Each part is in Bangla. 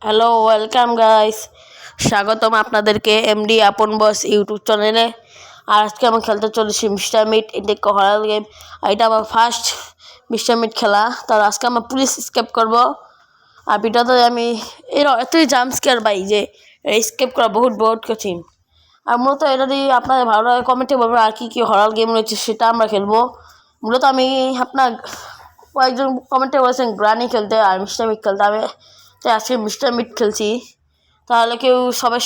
Hello, welcome guys. স্বাগতম আপনাদেরকে এমডি আপন বস ইউটিউব চ্যানেলে। আর আজকে আমি খেলতে চলেছি মিস্টার মিট। এটা একটা হরার গেম। এটা আমার ফার্স্ট মিস্টার মিট খেলা। তার আজকে আমরা পুলিশ স্কেপ করব। আর ভিডিওতে আমি এতই জাম্প স্কেয়ার পাই যে স্কেপ করা বহুত কঠিন। আর মূলত এটা দিয়ে আপনাদের ভালো লাগে কমেন্টে বলবেন আর কী হরার গেম রয়েছে সেটা আমরা খেলবো। মূলত আমি আপনার কয়েকজন কমেন্টে বলেছেন গ্রানি খেলতে আর মিস্টার মিট খেলতে। আমি তাই আজকে মিস্টার মিট খেলছি। তাহলে কেউ সবাই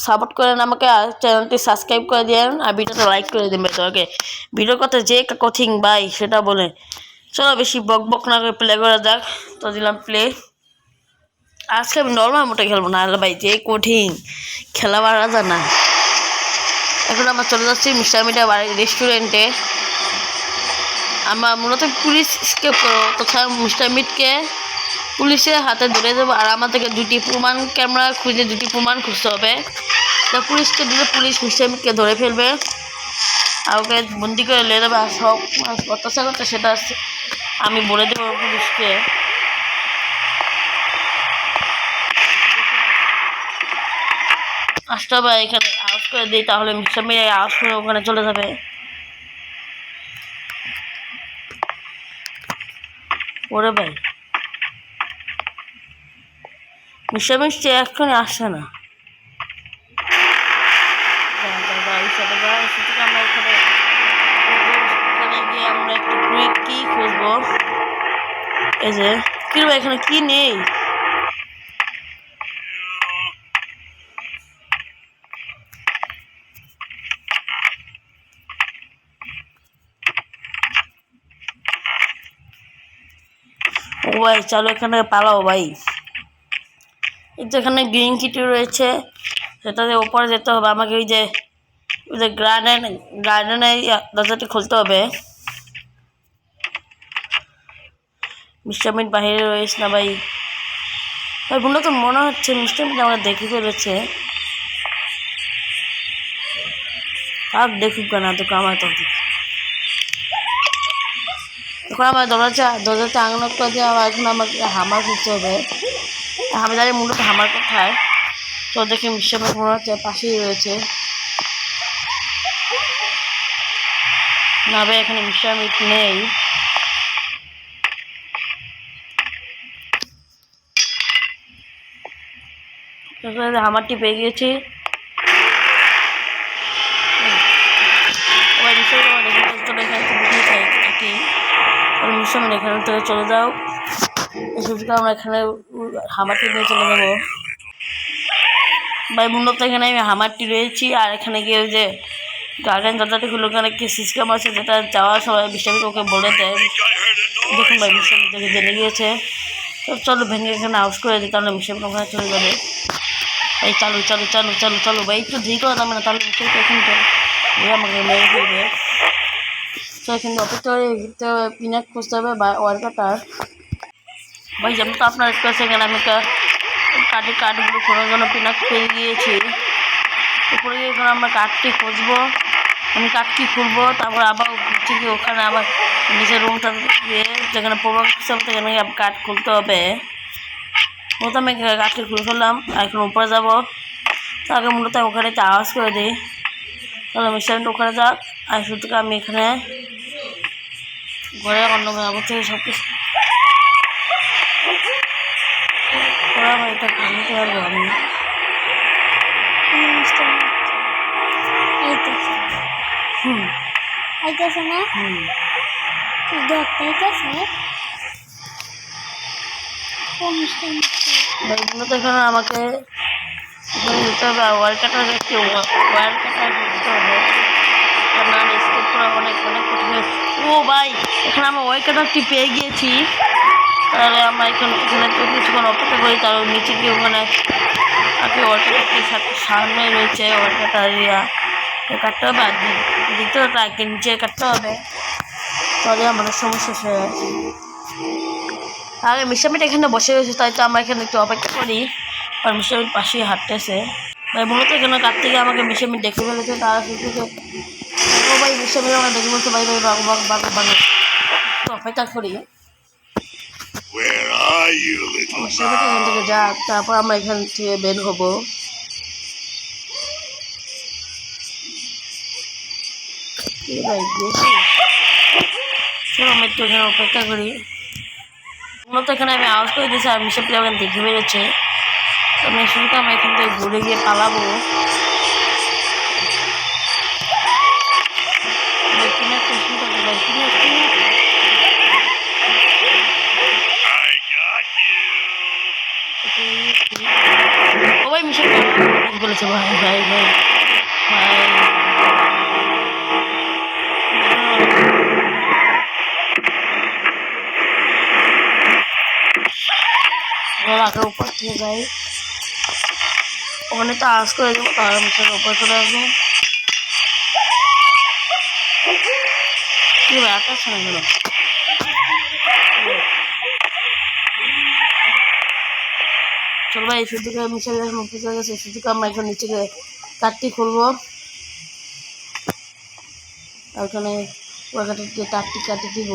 সাপোর্ট করেন আমাকে, আর চ্যানেলটি সাবস্ক্রাইব করে দিন আর ভিডিওটা লাইক করে দেবেন। তোকে ভিডিওর কথা যে কঠিন ভাই সেটা বলে। চলো বেশি বক বক না করে প্লে করা যাক। তো দিলাম প্লে। আজকে আমি নর্মাল মোটে খেলবো না, ভাই যে কঠিন খেলা মারা যায় না। এখন আমরা চলে যাচ্ছি মিস্টার মিটের বাড়ির রেস্টুরেন্টে। আমরা মূলত পুলিশ স্কেপ করবো তথা মিস্টার মিটকে পুলিশের হাতে ধরে দেবো। আর আমাদেরকে দুটি প্রমাণ ক্যামেরা খুঁজে দুটি প্রমাণ খুঁজতে হবে। তা পুলিশকে দিলে পুলিশ মিস্টার মিটকে ধরে ফেলবে আর ওকে বন্দি করে নিয়ে যাবে। আর সব অত্যাচার করতে সেটা আমি বলে দেবো পুলিশকে। আসতে হবে এখানে আউট করে দিই, তাহলে মিস্টার মিট আউট করে ওখানে চলে যাবে। ওরে ভাই মিস্টার মিট এক্ষুনি আসছে না। আমরা এখানে গিয়ে আমরা একটু কি খুঁজবো। এই যে কি রে এখানে কি নেই। ও ভাই চলো এখানে পালাও ভাই। এই যে এখানে গ্রিন কিটি রয়েছে, সেটাতে ওপরে যেতে হবে আমাকে। ওই যে গার্ডেনের দরজাটি খুলতে হবে। মিস্টার মিট বাহিরে রয়েছে না ভাই। ভাই বললো তো মনে হচ্ছে মিস্টার মিট আমরা দেখে ফেলেছে। আর দেখুক না তো আমার তো এখন আমার দরজাতে আঙুল করে দিয়ে এখন আমাকে হামার খুঁজতে হবে। আমি জানি মূলত হামার কোথায়। তো দেখি মিস্টার মিট মনে হচ্ছে পাশেই রয়েছে। না ভাই এখানে মিস্টার মিট নেই। হামারটি পেয়ে গিয়েছি। এখান থেকে চলে যাও। আমরা এখানে হামারটি নিয়ে চলে যাবো ভাই। মূলত এখানে আমি হামারটি রয়েছি। আর এখানে গিয়ে ওই যে গার্ডেন দরজাটি খুলে ওখানে কি সিস্টেম আছে যেটা যাওয়ার সময় বিশ্বমিত ওকে বলে দেয়। দেখুন ভাই বিশ্বমিত দেখে জেনে গিয়েছে। তো চলো ভেঙে এখানে আউট করে দিই, তাহলে বিশ্বমিত ওখানে চলে যাবে। এই চালু চালু চালু চালু চালু ভাই একটু ধীর করা যাবে না, তাহলে বিশ্বমিত এখন আমাকে মেরে ফেলবে। তো কিন্তু অপেক্ষা করে পিনাক খুঁজতে হবে বা ওয়ার্কাটার। ভাই যেমন তো আপনার একটু আছে এখানে আমি কাঠগুলো খোঁজার জন্য পিনাক পেয়ে গিয়েছি। উপরে গিয়ে এখন আমরা কাঠটি খুঁজবো। আমি কাঠটি খুলবো, তারপর আবার ঠিক ওখানে আবার নিচের রুমটা গিয়ে যেখানে প্রোগ্রাম হিসাবে সেখানে কাঠ খুলতে হবে। প্রথমে কাঠটি খুলে ফেললাম। আর এখন উপরে যাবো। তাকে মূলত ওখানে আওয়াজ করে দিই, তাহলে মিস্টার ওখানে যাক। আর শুধু আমি এখানে ঘরে অন্য অবস্থায় সব কিছু এটা খুলতে পারবো আমি। মূলত এখানে আমাকে দিতে হবে ওয়ার কাটার একটি ওয়ার কাটার করতে হবে। স্কেপ করা অনেক কঠিন। ও ভাই এখানে আমরা ওয়ার কাটারটি পেয়ে গিয়েছি। তাহলে আমরা এখানে কিছুক্ষণ অপেক্ষা করি, তার নিচে গিয়ে ওখানে ওয়ার কাটারটির সাথে সামনে রয়েছে ওয়ার কাটার কাটতে হবে। আর দ্বিতীয়টা নিচে কাটতে হবে, তাহলে আমাদের সমস্যা হয়ে আছে। আগে মিস্টার মিট এখানে বসে রয়েছে, তাই তো আমরা এখানে একটু অপেক্ষা করি। আর মিস্টার মিট পাশেই হাঁটতেছে। ভাই মূলত এখানে কাটতে গিয়ে আমাকে মিস্টার মিট দেখে ফেলেছে। তারা শুধু ও ভাই মিস্টার মিট আমরা দেখে বলছে ভাই ভাই বাঘ বাঘ বাঘ বাঘ একটু অপেক্ষা করি। Where are you, little সেটা এখান থেকে mouse? যাক, তারপর আমরা এখান থেকে বের হব। ভাই বেশি চলো আমরা একটু এখানে অপেক্ষা করি। মূলত এখানে আমি আওয়াজ করে দিয়েছি আর মিশে প্লে ওখানে দেখে বেরোচ্ছে। তো আমি শুরু আমরা এখান থেকে ঘুরে গিয়ে পালাবো। I got you. ও ভাই মিশে বলেছে ভাই ভাই ভাই ভাই আগে উপর থেকে যাই, ওখানে তো আওয়াজ করে দেবো, তাহলে মিশার উপর চলে আসবো। কি ভাই আকাশ না গেল, চলো ভাই এসব দিকে মিশার যখন উপরে চলে গেছে, এসব দিকে আমরা এখন নিচে কাঠটি খুলবো। আর ওখানে ওয়াগাটাকে তারটি কাটি দিব।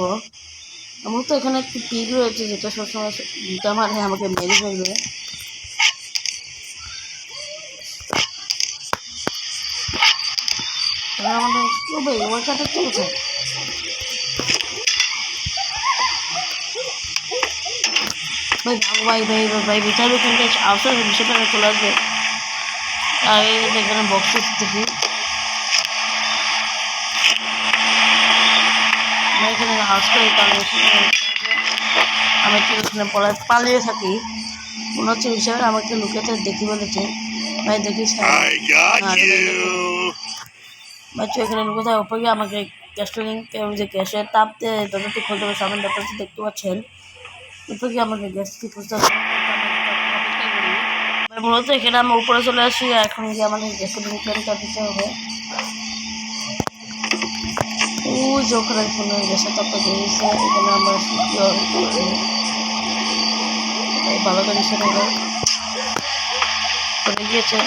আমার তো এখানে একটি পিগ রয়েছে যেটা সবসময় দুটা মানে আমাকে মেরে ফেলবে। আমাদের ভাই ওয়াগাটা তো কোথায়? ভাই ভাগো ভাই ভাই ভাই বিচারবে এখানটা আউটসাইড বিষয়টা চলে আসবে। আর এখানে বক্স দেখি এখানে হাউস করে, কারণ আমি একটু এখানে পালিয়ে থাকি। মনে হচ্ছে বিষয়টা আমাকে লুকেতে দেখি বলেছে। ভাই দেখিস না ভাই, তুই এখানে লুকে থাকে ওপরে গিয়ে আমাকে গ্যাস্ট্রিং যে গ্যাসের তাপ দিয়ে দরজাটি খুলতে হবে। সামনে ব্যাপারটি দেখতে পাচ্ছেন, উপরে গিয়ে আমাকে গ্যাসটি খুঁজতে হবে। মূলত এখানে আমরা উপরে চলে আসি, এখন গিয়ে আমাদের গ্যাসোলিন ট্রেনটা দিতে হবে। ওই যে ওখানে ফোনে গ্যাসের তাপটা দিয়েছে, এখানে আমরা ভালো করে সেটা করে গিয়েছে।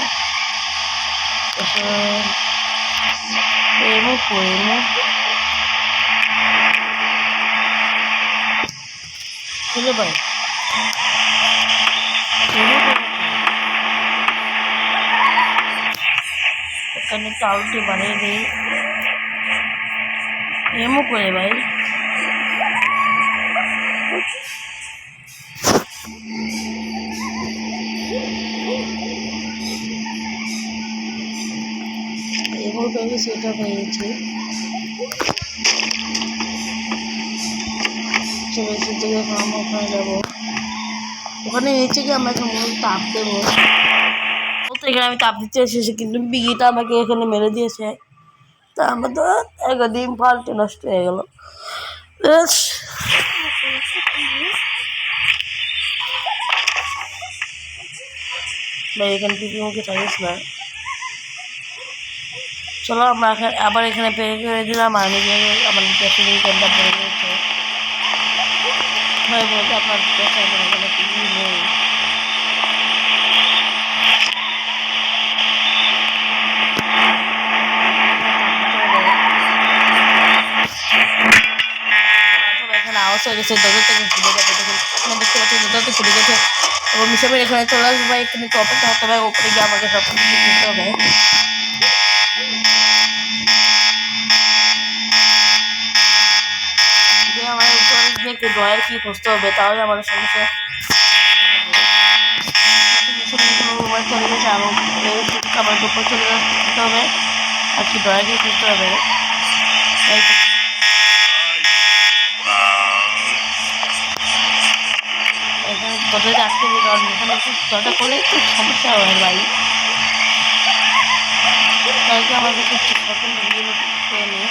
এমু এমু ছিল ভাই, এখানে চাউলটি বানিয়ে দিই। এমু করে ভাই, এমু পেয়ে সেটা পেয়েছি। চলো এসে থেকে এখন আমরা ওখানে যাবো। ওখানে নিচে গিয়ে আমরা এখন তাপ দেবো। এখানে আমি তাপ দিতে এসেছি, কিন্তু বিঘিটা আমাকে এখানে মেরে দিয়েছে। তা আমার তো একদিন পাল্টে নষ্ট হয়ে গেল। ভাই এখানে পিপি মুখে থাকিস না। চলো আমরা আবার এখানে পেয়ে করে দিলাম। আর নিজে আমার গ্যাসোলিন ক্যানটা পড়ে গেছে। ভাই বলতে আপনার এখানে পিপি নেই। আওয়াজ হয়ে গেছে, দরজা থেকে খুলে যাবে। দেখুন এখানে দেখতে পাচ্ছি দরজাতে খুলে গেছে এবং মিশাবের এখানে চলে আসবে। ভাই এখানে একটু অপেক্ষা করতে হবে, ওপরে গিয়ে আমাকে সব কিছু দিতে হবে। আমার উপরে গিয়ে একটু ড্রয়ার কি খুঁজতে হবে, তাহলে আমার সমস্যা চলে গেছে। আমার উপরে চলে যেতে হবে আর কি ড্রয়ার গিয়ে খুঁজতে হবে। এখানে দরজাটা আটকে দিই, কারণ এখানে একটু দরজা করলে একটু সমস্যা হয় ভাই। তাই কি আমাকে একটু খেয়ে নিই,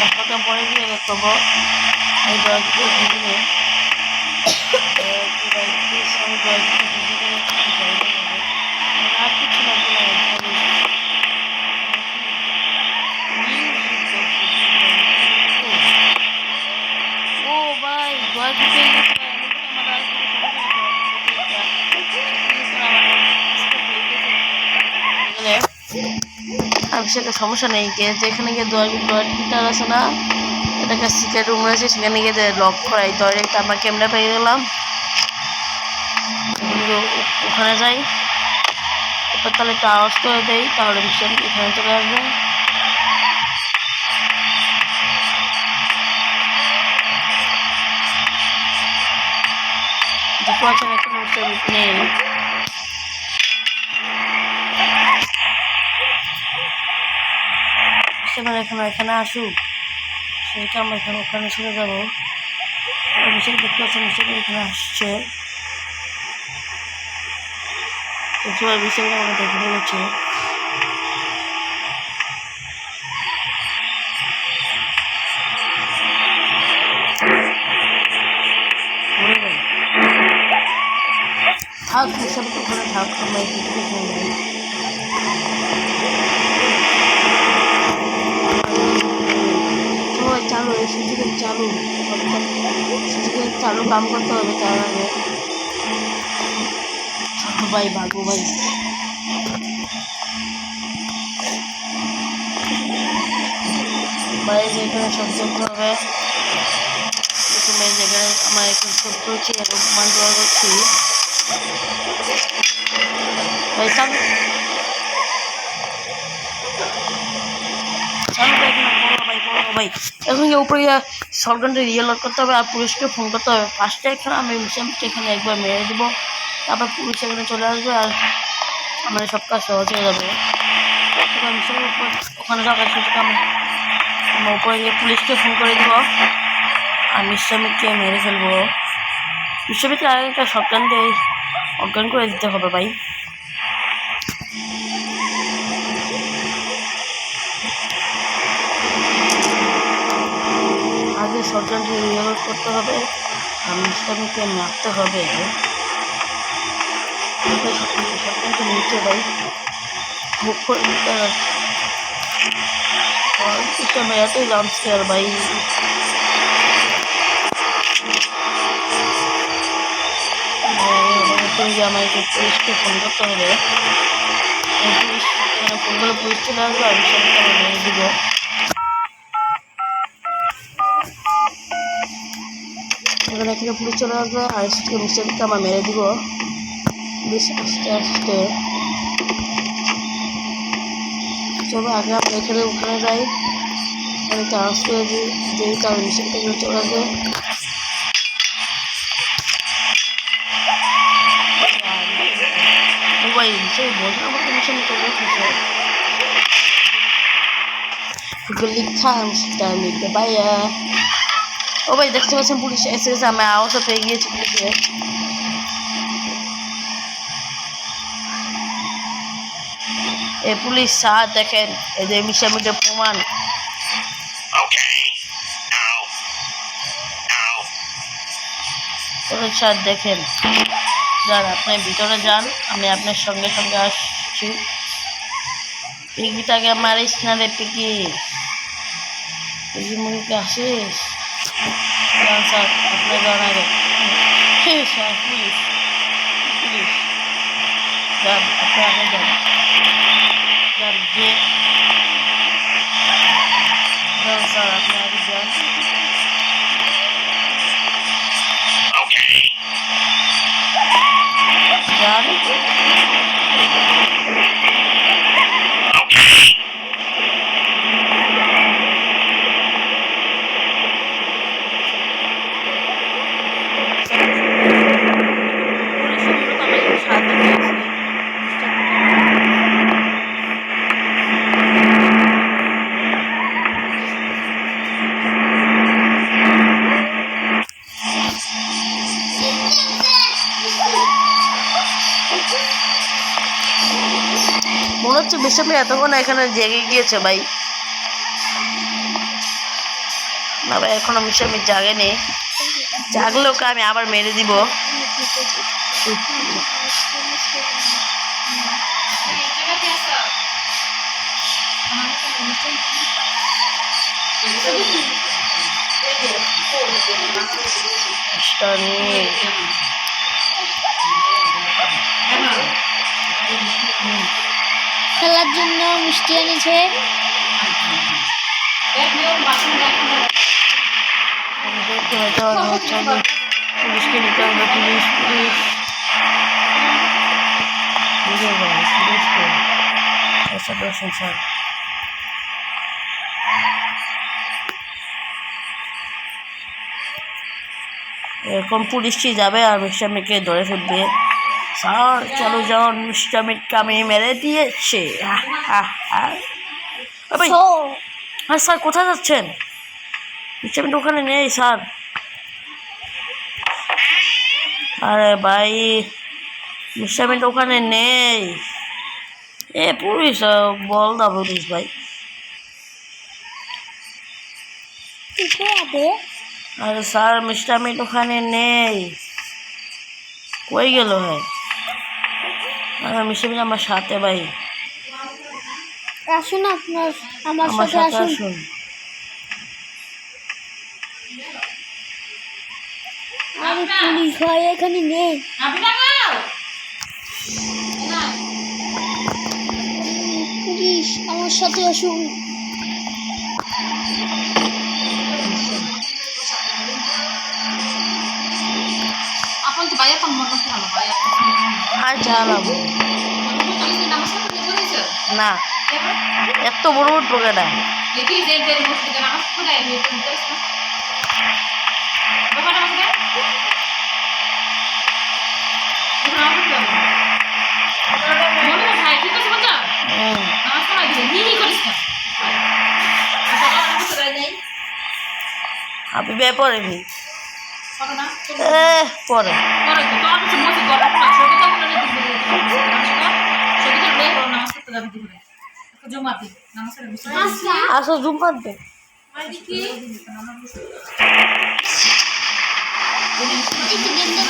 একটা পরে গিয়ে করবো এই দরজাটা খুঁজে আর কিছু লাগবে না। ও ভাই দরজা পেয়ে গেছে ভাই, আমি সেটা সমস্যা নেই। এখানে গিয়ে দোয়ার গিটার আছে না, এটা একটা সিক্রেট রুম রয়েছে, সেখানে গিয়ে লক করা এই দরজাটা আমরা ক্যামেরা পেয়ে গেলাম। ওখানে যাই, এরপর তাহলে একটা আওয়াজ করে দেয়, তাহলে মিশন এখানে চলে আসবে। দেখতে পাচ্ছেন এখন মিশন নেই। এখানে আসুক, সেটা আমরা ওখানে চলে যাবো। মিশন দেখতে পাচ্ছেন মিশন এখানে আসছে, সবাই মিশন আমরা দেখে ফেলেছে। থাক মিশন ওখানে থাক, আমরা চালু এই সুযোগের চালু কাম করতে হবে। তার আগে ভাই ভাগো ভাই, ভাই যেখানে সব দেখতে হবে। যেখানে আমার এখন সব করছি, এখন মান দেওয়া করছি ভাই। চালু ভাই, এখন উপরে সরকারকে রিয়েল করতে হবে আর পুলিশকে ফোন করতে হবে। ফার্স্টে এখানে আমি মিশনকে এখানে একবার মেরে দেবো, তারপর পুলিশ এখানে চলে আসবে আর আমাদের সব কাজ সহজ হয়ে যাবে। এবার মিশনের উপর ওখানে যাওয়ার সুযোগ আমরা উপরে গিয়ে পুলিশকে ফোন করে দেবো আর মিশনকে মেরে ফেলবো। মিশনকে আগে একটা সরকারকে অজ্ঞান করে দিতে হবে ভাই। আগে সরকারকে রিয়েল করতে হবে আর মিশনকে মারতে হবে। সরকারকে নিচে ভাই মুখ করে নিতে এতই জাম্পস্কেয়ার ভাই। আমাকে পুলিশকে ফোন করতে হবে, পুলিশ ফোন করে পুলিশ চলে আসবে আর মিশনকে আমরা মেরে দিব। এখানে পুলিশ চলে আসবে আর মিশনকে আমরা মেরে দিব। পুলিশ আস্তে আস্তে চলো আগে আমরা এখানে ওখানে যাই, আমি চান্স করে দিই, কারণ মিশনটা এখানে চলে আসবে। ভাই বলছে আমাকে মিশন চলে এসেছে, লিখা লিখতে ভাইয়া। ও ভাই দেখতে পাচ্ছেন পুলিশ এসে গেছে, আমি আওয়াজও পেয়ে গিয়েছি পুলিশে। এই পুলিশ স্যার দেখেন এদের মিশামিটের প্রমাণ। স্যার দেখেন, যান আপনি ভিতরে যান, আমি আপনার সঙ্গে সঙ্গে আসছি। পিকিটাকে মারিস না রে পিকি, পিকি মুখে আসিস। যান স্যার আপনি যান আগে। স্যার প্লিজ প্লিজ যান, আপনি আগে যান, যান যে যান স্যার আপনি আগে যান। যান মনে হচ্ছে বিশ্বপি এতক্ষণ এখানে জেগে গিয়েছে ভাই। না ভাই এখনো মিশামি জাগেনি, জাগলে ওকে আমি আবার মেরে দিব। খেলার জন্য মিষ্টি এনেছে। দেখতে পেতে হবে হচ্ছে পুলিশকে নিতে হবে পুলিশ পুলিশ আচ্ছা দর্শন স্যার এরকম পুলিশটি যাবে আর মিস্টার মিটকে ধরে ফেলবে স্যার চলো যান মিস্টার মিটকে আমি মেরে দিয়েছি ভাই আর স্যার কোথায় যাচ্ছেন মিস্টার মিট ওখানে নেই স্যার আরে ভাই মিস্টার মিট ওখানে নেই এ পুলিশ বল না পুলিশ ভাই আরে স্যার মিস্টার মিট ওখানে নেই কই গেল হ্যাঁ আরে মিস্টার মিট আমার সাথে ভাই আসুন আপনার আমার আমার সাথে সাথে আসুন আসুন আরে পুলিশ ভাই এখানে নেই পুলিশ আমার সাথে আসুন Apa itu bayar kamu mau ngasih apa bayar? আর চালাবো Ini nama siapa dia boleh sih? না Ya kan? এত বড় বড় টোকেটা Jadi dari mus dengan nama siapa dia dia pun terus kan? Bapak nama siapa? Bukan apa tuh? Mau nih saya kita sebentar. Nama siapa dia? Ini kau disini. Apa kamu sudah nih? আপনি বে পরে নি Apa nak? পরে Orang itu kalau semua sih kalau aku masuk kita mulai di sini. So kita boleh kalau nama siapa tidak di sini. Aku jom mati. Nama siapa bisa? আসো জুম পানতে একটু দেন দেন